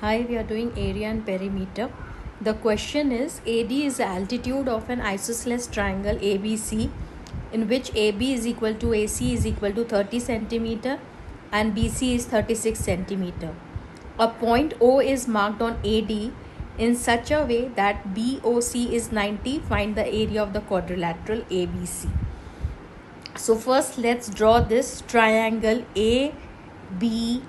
Hi, we are doing area and perimeter. The question is AD is the altitude of an isosceles triangle ABC in which AB is equal to AC is equal to 30 centimeter and BC is 36 centimeter. A point O is marked on AD in such a way that BOC is 90. Find the area of the quadrilateral ABC. So first let's draw this triangle ABC.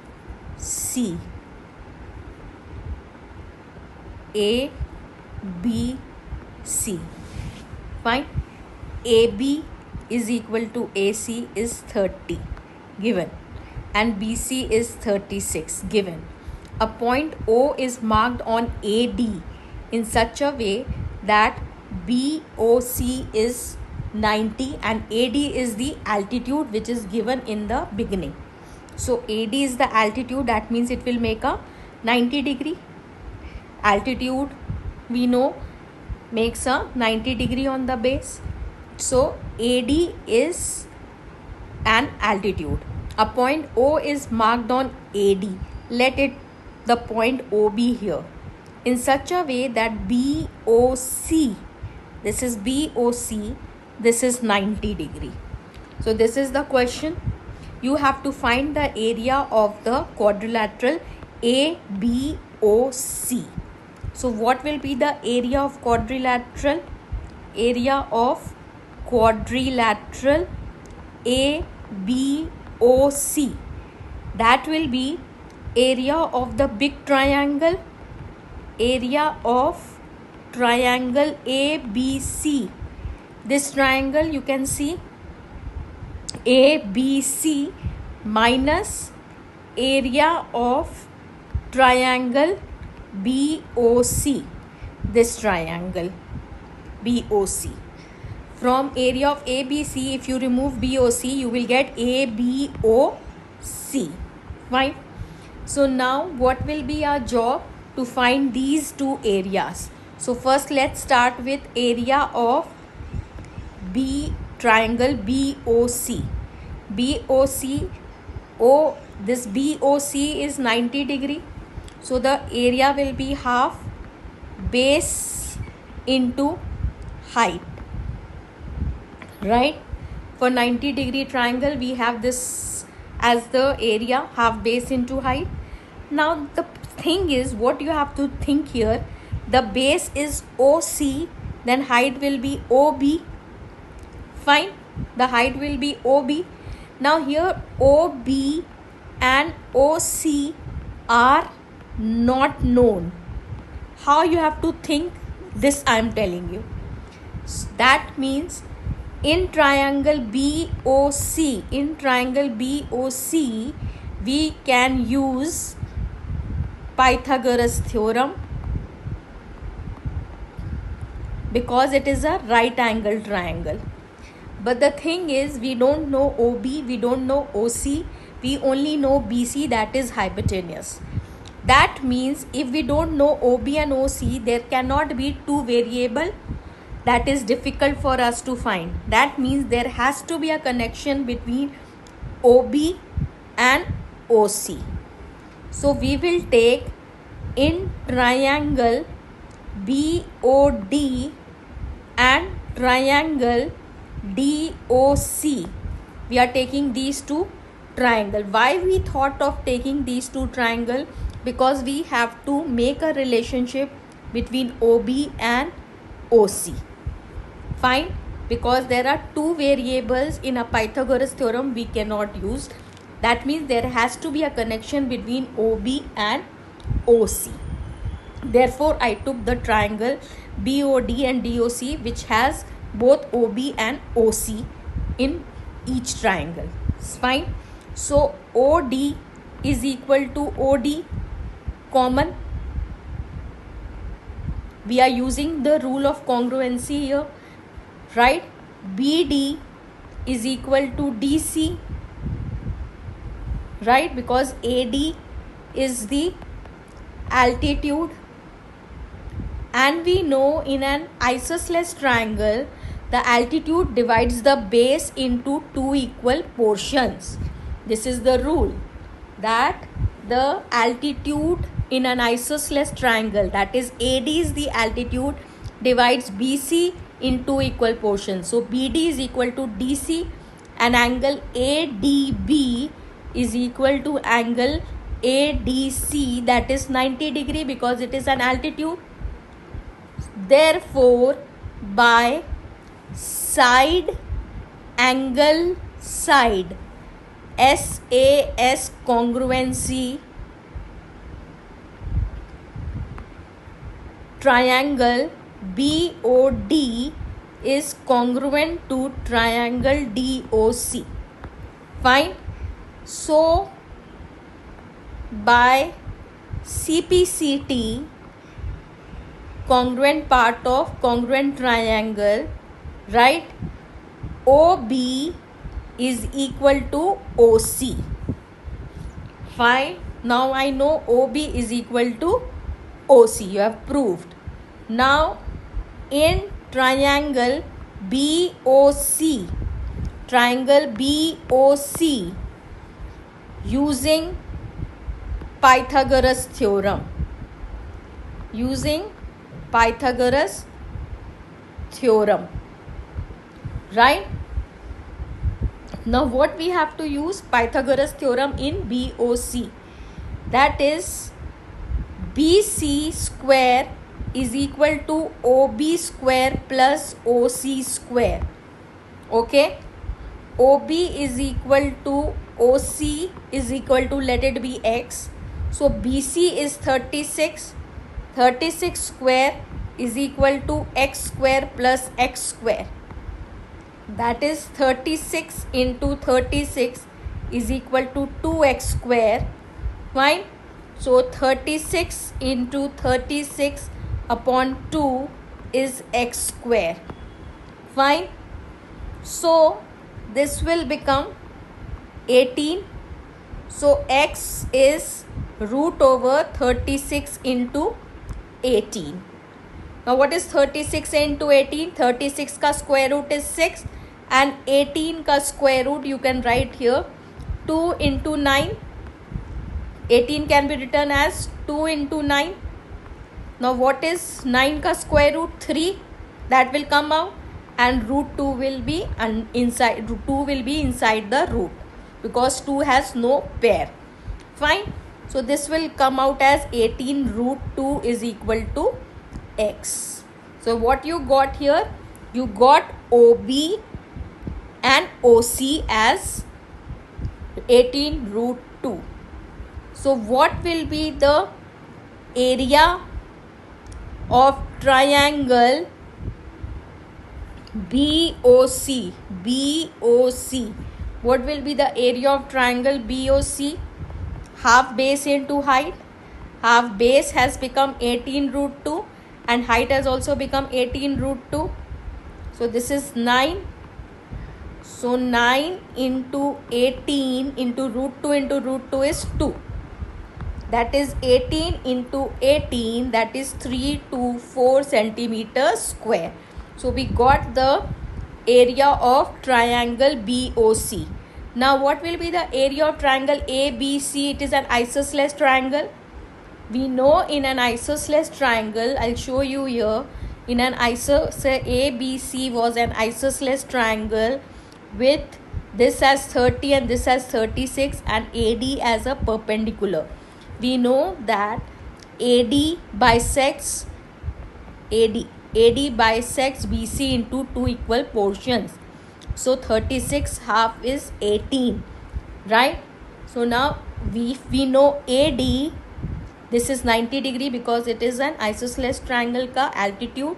A, B, C. Fine. AB is equal to AC is 30 given and BC is 36 given. A point O is marked on AD in such a way that BOC is 90 and AD is the altitude which is given in the beginning. So AD is the altitude, that means it will make a 90 degree. Altitude we know makes a 90 degree on the base. So AD is an altitude. A point O is marked on AD. Let it the point O be here in such a way that BOC, this is BOC, this is 90 degree. So this is the question. You have to find the area of the quadrilateral ABOC. So what will be the area of quadrilateral? Area of quadrilateral ABOC. That will be area of the big triangle. Area of triangle ABC. This triangle you can see ABC minus area of triangle BOC, this triangle BOC. From area of ABC, if you remove BOC, you will get ABOC. Fine. So now what will be our job? To find these two areas. So first let's start with area of triangle BOC. This BOC is 90 degree. So the area will be half base into height, right? For 90 degree triangle we have this as the area, half base into height. Now the thing is, what you have to think here, the base is OC, then height will be OB. Fine, the height will be OB. Now here OB and OC are not known. How you have to think this, I am telling you. That means in triangle BOC, we can use Pythagoras theorem because it is a right angle triangle. But the thing is, we don't know OB, we don't know OC, we only know BC, that is hypotenuse. That means if we don't know OB and OC, there cannot be two variable. That is difficult for us to find. That means there has to be a connection between OB and OC. So we will take in triangle BOD and triangle DOC. We are taking these two triangle. Why we thought of taking these two triangle? Because we have to make a relationship between OB and OC. Fine, because there are two variables in a Pythagoras theorem we cannot use. That means there has to be a connection between OB and OC. Therefore I took the triangle BOD and DOC, which has both OB and OC in each triangle. Fine. So OD is equal to OD, common. We are using the rule of congruency here, right? BD is equal to DC, right? Because AD is the altitude, and we know in an isosceles triangle the altitude divides the base into two equal portions. This is the rule, that the altitude in an isosceles triangle, that is AD is the altitude, divides BC into equal portions. So BD is equal to DC and angle ADB is equal to angle ADC, that is 90 degree because it is an altitude. Therefore, by side angle side SAS congruency, triangle BOD is congruent to triangle DOC. Fine. So by CPCT, congruent part of congruent triangle, right, OB is equal to OC. Fine. Now I know OB is equal to OC. You have proved. Now in triangle BOC, using Pythagoras theorem, right? Now what we have to use? Pythagoras theorem in BOC, that is BC square is equal to OB square plus OC square. Okay, OB is equal to OC is equal to, let it be X. So BC is 36. 36 square is equal to X square plus X square. That is 36 into 36 is equal to 2x square. Fine. So 36 into 36 upon 2 is x square. Fine. So this will become 18. So x is root over 36 into 18. Now what is 36 into 18? 36 ka square root is 6 and 18 ka square root you can write here 2 into 9. 18 can be written as 2 into 9. Now what is 9 ka square root? 3. That will come out and root 2 will be inside the root because 2 has no pair. Fine. So this will come out as 18 root 2 is equal to x. So what you got here? You got OB and OC as 18 root 2. So what will be the area of triangle BOC? What will be the area of triangle BOC? Half base into height. Half base has become 18 root 2 and height has also become 18 root 2. So this is 9. So 9 into 18 into root 2 is 2. That is 18 into 18, that is 324 centimeters square. So we got the area of triangle BOC. Now what will be the area of triangle ABC? It is an isosceles triangle. We know in an isosceles triangle, I'll show you here, in an ABC was an isosceles triangle with this as 30 and this as 36 and AD as a perpendicular. We know that AD bisects BC into two equal portions. So 36 half is 18, right? So now we know AD, this is 90 degree because it is an isosceles triangle ka altitude.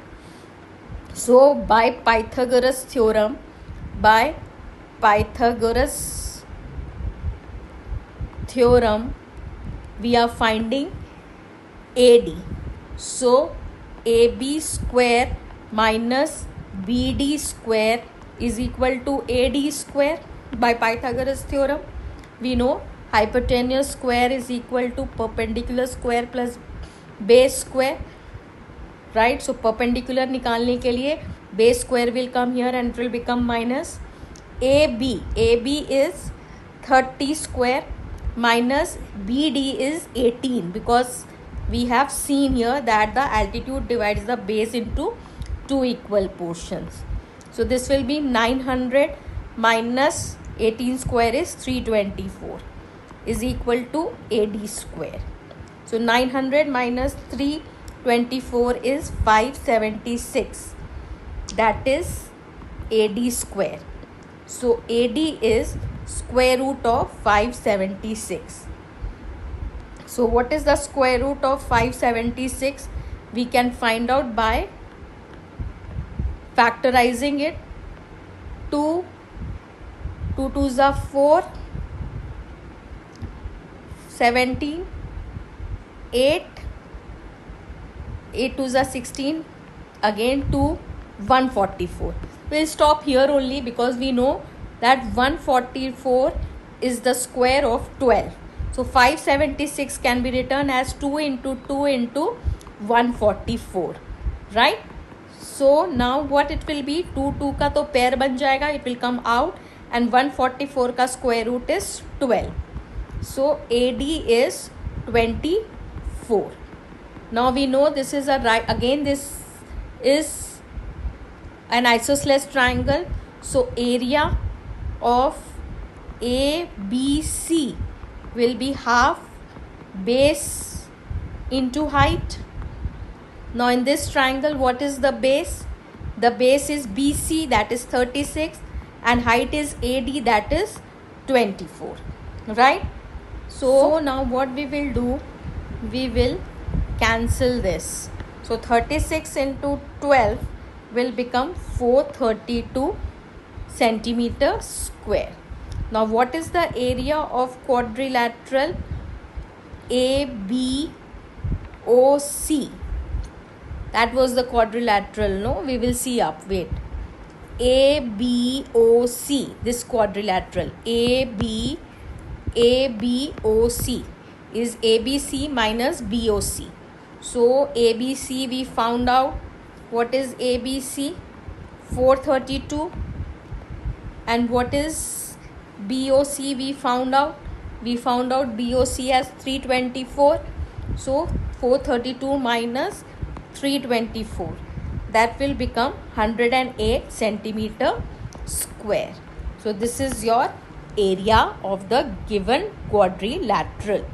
So by Pythagoras theorem, we are finding AD. So AB square minus BD square is equal to AD square by Pythagoras theorem. We know hypotenuse square is equal to perpendicular square plus base square, right? So perpendicular निकालने के लिए base square will come here and it will become minus AB is 30 square minus BD is 18, because we have seen here that the altitude divides the base into two equal portions. So this will be 900 minus 18 square is 324 is equal to AD square. So 900 minus 324 is 576. That is AD square. So AD is square root of 576. So what is the square root of 576? We can find out by factorizing it. 2 2s are 4, 17, 8 2s are 16, again 2, 144. We'll stop here only, because we know that 144 is the square of 12. So 576 can be written as 2 into 2 into 144, right? So now what it will be, 2 का तो pair बन जाएगा, it will come out, and 144 का square root is 12. So AD is 24. Now we know this is a right, again this is an isosceles triangle. So area of ABC will be half base into height. Now in this triangle, what is the base? The base is BC, that is 36, and height is AD, that is 24, right? So now what we will do, we will cancel this. So 36 into 12 will become 432 centimeter square. Now what is the area of quadrilateral ABOC? That was the quadrilateral, no? We will see up, wait. ABOC, this quadrilateral, ABOC is ABC minus BOC. So ABC we found out. What is ABC? 432. And what is BOC we found out? We found out BOC as 324. So 432 minus 324. That will become 108 centimeter square. So this is your area of the given quadrilateral.